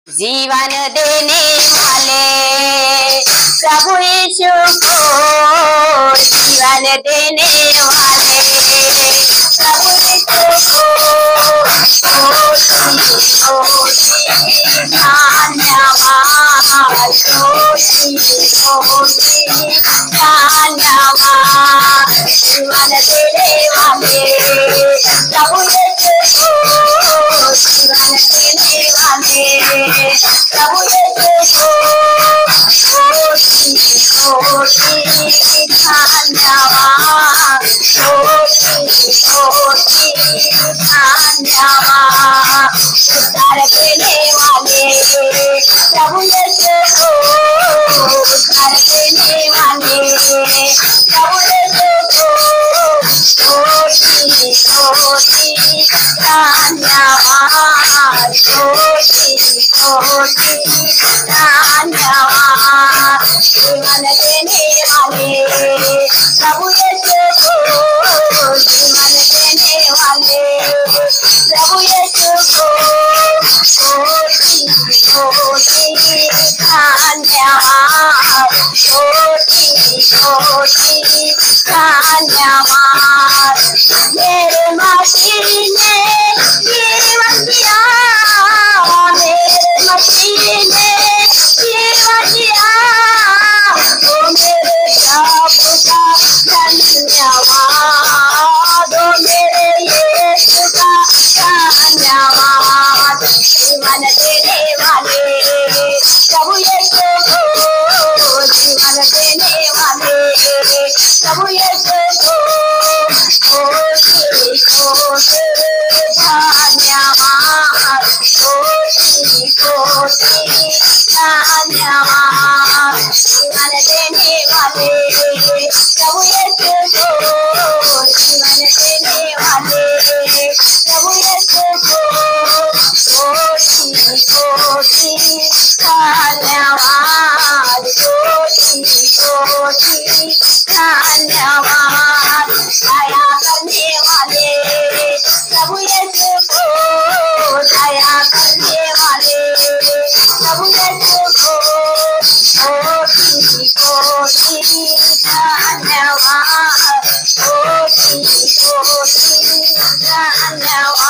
जीवन देने वाले प्रभु यीशु को, जीवन देने वाले प्रभु यीशु को, धन्यवाद, धन्यवाद, जीवन देने वाले प्रभु यीशु को, जीवन देने वाले प्रभु यीशु को, कोटि धन्यवाद, कोटि धन्यवाद, उद्धार देने वाले प्रभु यीशु को, उद्धार देने वाले प्रभु यीशु को, कोटि धन्यवाद, कोटि धन्यवाद, जीवन देने वाले प्रभु यीशु को, जीवन देने वाले प्रभु यीशु को, कोटि धन्यवाद, कोटि धन्यवाद, मेरे मसीह ने जीवन दिया, मेरे मसीह ने जीवन दिया, ओ मेरे प्रभु का धन्यवाद, ओ मेरे यीशु का धन्यवाद, जीवन देने वाले प्रभु यीशु को, जीवन देने वाले प्रभु यीशु को, कोटि धन्यवाद, कोटि धन्यवाद, जीवन देने वाले प्रभु यीशु को, जीवन देने वाले प्रभु यीशु को, कोटि धन्यवाद, कोटि धन्यवाद, दया करने वाले प्रभु यीशु को, दया करने वाले प्रभु यीशु को, कोटि धन्यवाद, कोटि धन्यवाद।